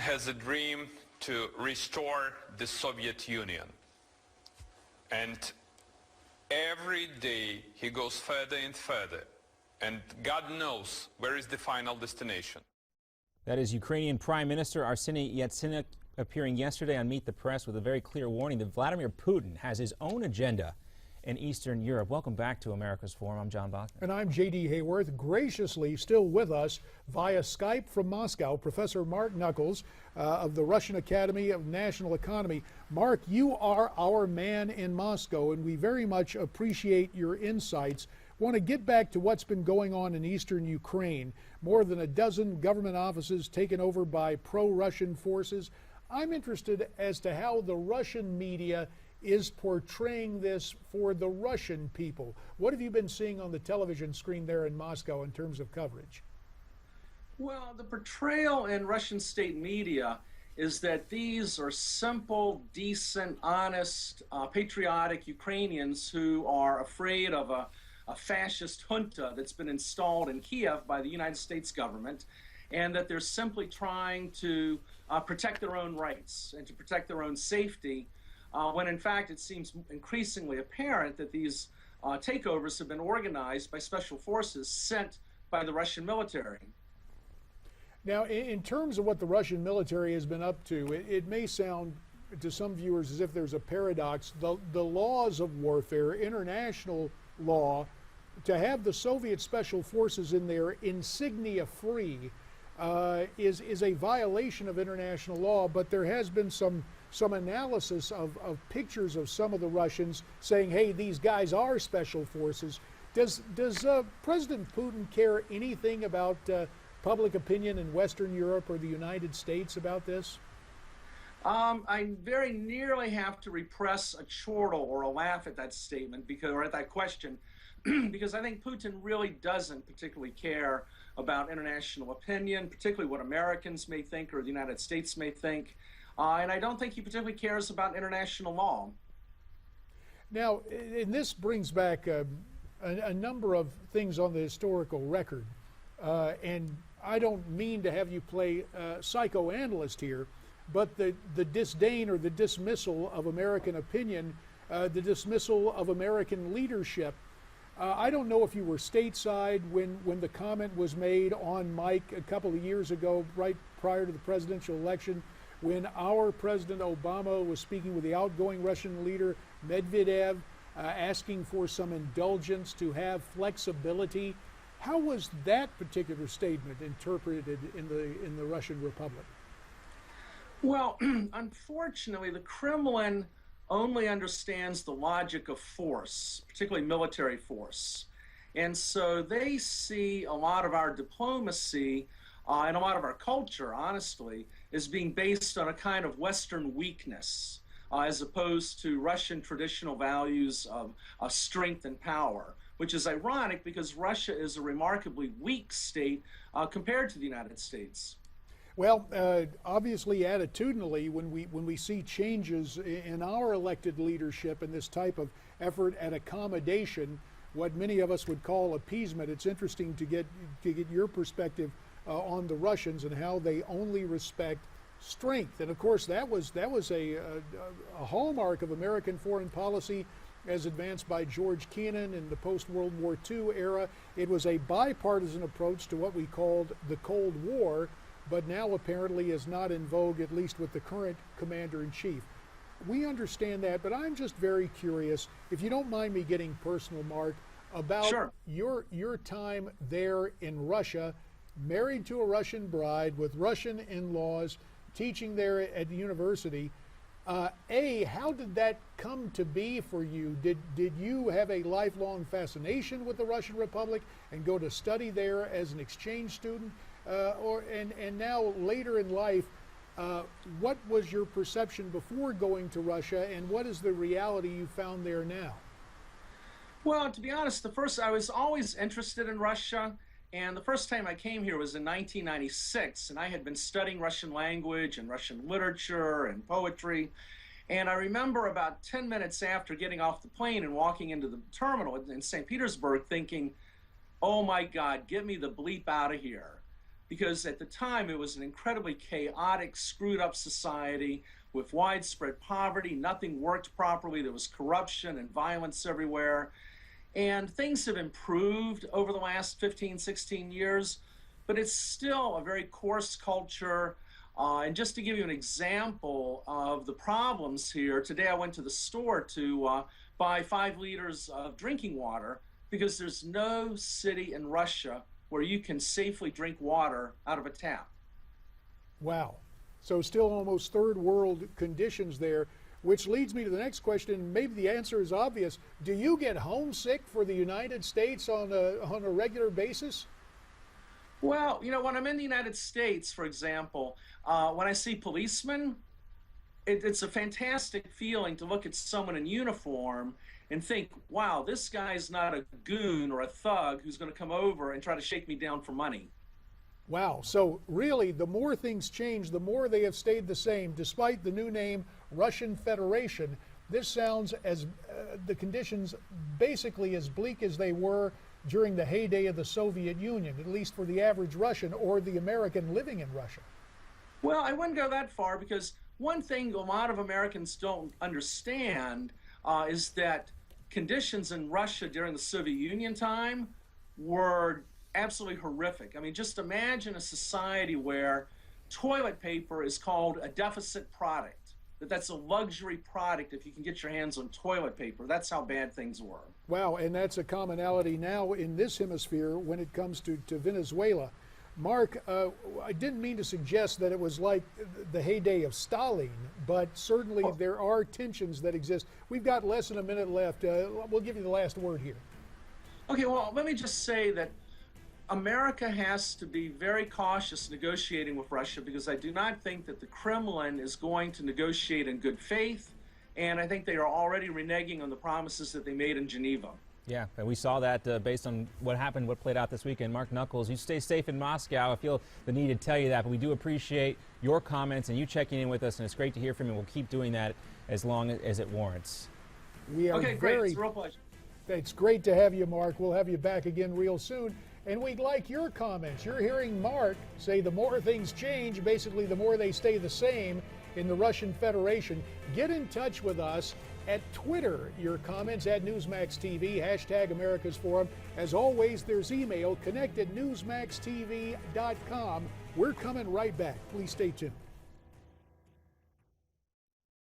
has a dream to restore the Soviet Union. And every day he goes further and further. And God knows where is the final destination. That is Ukrainian Prime Minister Arseniy Yatsenyuk appearing yesterday on Meet the Press with a very clear warning that Vladimir Putin has his own agenda in Eastern Europe. Welcome back to America's Forum. I'm John Bachman. And I'm J.D. Hayworth. Graciously still with us via Skype from Moscow, Professor Mark Nuckols of the Russian Academy of National Economy. Mark, you are our man in Moscow, and we very much appreciate your insights. Want to get back to what's been going on in eastern Ukraine. More than a dozen government offices taken over by pro-Russian forces. I'm interested as to how the Russian media is portraying this for the Russian people. What have you been seeing on the television screen there in Moscow in terms of coverage? Well, the portrayal in Russian state media is that these are simple, decent, honest, patriotic Ukrainians who are afraid of a fascist junta that's been installed in Kiev by the United States government, and that they're simply trying to protect their own rights and to protect their own safety, when in fact it seems increasingly apparent that these takeovers have been organized by special forces sent by the Russian military. Now, in terms of what the Russian military has been up to, it may sound to some viewers as if there's a paradox. The laws of warfare, international law, to have the Soviet special forces in there insignia free is a violation of international law, but there has been some analysis of pictures of some of the Russians saying, hey, these guys are special forces. Does President Putin care anything about public opinion in Western Europe or the United States about this? I very nearly have to repress a chortle or a laugh at that statement or at that question, because I think Putin really doesn't particularly care about international opinion, particularly what Americans may think or the United States may think. And I don't think he particularly cares about international law. Now, and this brings back a number of things on the historical record. And I don't mean to have you play psychoanalyst here, but the disdain or the dismissal of American opinion, the dismissal of American leadership. I don't know if you were stateside when the comment was made on Mike a couple of years ago, right prior to the presidential election, when our President Obama was speaking with the outgoing Russian leader Medvedev, asking for some indulgence to have flexibility. How was that particular statement interpreted in the Russian Republic? Well, unfortunately, the Kremlin only understands the logic of force, particularly military force. And so they see a lot of our diplomacy and a lot of our culture, honestly, as being based on a kind of Western weakness, as opposed to Russian traditional values of strength and power, which is ironic because Russia is a remarkably weak state compared to the United States. Well, obviously, attitudinally, when we see changes in our elected leadership and this type of effort at accommodation, what many of us would call appeasement, it's interesting to get your perspective on the Russians and how they only respect strength. And of course, that was a hallmark of American foreign policy as advanced by George Kennan in the post-World War II era. It was a bipartisan approach to what we called the Cold War, but now apparently is not in vogue, at least with the current commander-in-chief. We understand that, but I'm just very curious, if you don't mind me getting personal, Mark, about Sure. your time there in Russia, married to a Russian bride with Russian in-laws, teaching there at the university. How did that come to be for you? Did you have a lifelong fascination with the Russian Republic and go to study there as an exchange student? And now later in life, what was your perception before going to Russia, and what is the reality you found there now? Well, to be honest, I was always interested in Russia, and the first time I came here was in 1996, and I had been studying Russian language and Russian literature and poetry. And I remember about 10 minutes after getting off the plane and walking into the terminal in St. Petersburg thinking, oh my God, get me the bleep out of here. because at the time it was an incredibly chaotic, screwed up society with widespread poverty. Nothing worked properly. There was corruption and violence everywhere. And things have improved over the last 15, 16 years, but it's still a very coarse culture. And just to give you an example of the problems here, today I went to the store to buy 5 liters of drinking water because there's no city in Russia where you can safely drink water out of a tap. Wow. So still almost third world conditions there, which leads me to the next question. Maybe the answer is obvious. Do you get homesick for the United States on a regular basis? Well, you know, when I'm in the United States, for example, when I see policemen, it's a fantastic feeling to look at someone in uniform and think, wow, this guy's not a goon or a thug who's going to come over and try to shake me down for money. Wow. So really, the more things change, the more they have stayed the same, despite the new name Russian Federation. This sounds as the conditions basically as bleak as they were during the heyday of the Soviet Union, at least for the average Russian or the American living in Russia. Well, I wouldn't go that far, because one thing a lot of Americans don't understand is that conditions in Russia during the Soviet Union time were absolutely horrific. I mean, just imagine a society where toilet paper is called a deficit product. That's a luxury product if you can get your hands on toilet paper. That's how bad things were. Wow, and that's a commonality now in this hemisphere when it comes to Venezuela. Mark, I didn't mean to suggest that it was like the heyday of Stalin, but certainly there are tensions that exist. We've got less than a minute left. We'll give you the last word here. Okay, well, let me just say that America has to be very cautious negotiating with Russia, because I do not think that the Kremlin is going to negotiate in good faith, and I think they are already reneging on the promises that they made in Geneva. Yeah, and we saw that based on what happened, what played out this weekend. Mark Nuckols, you stay safe in Moscow. I feel the need to tell you that, but we do appreciate your comments and you checking in with us, and it's great to hear from you. We'll keep doing that as long as it warrants. We are okay, great. It's a real pleasure. It's great to have you, Mark. We'll have you back again real soon. And we'd like your comments. You're hearing Mark say the more things change, basically the more they stay the same in the Russian Federation. Get in touch with us at Twitter. Your comments at Newsmax TV, hashtag America's Forum. As always, there's email, connect@newsmaxtv.com. We're coming right back. Please stay tuned.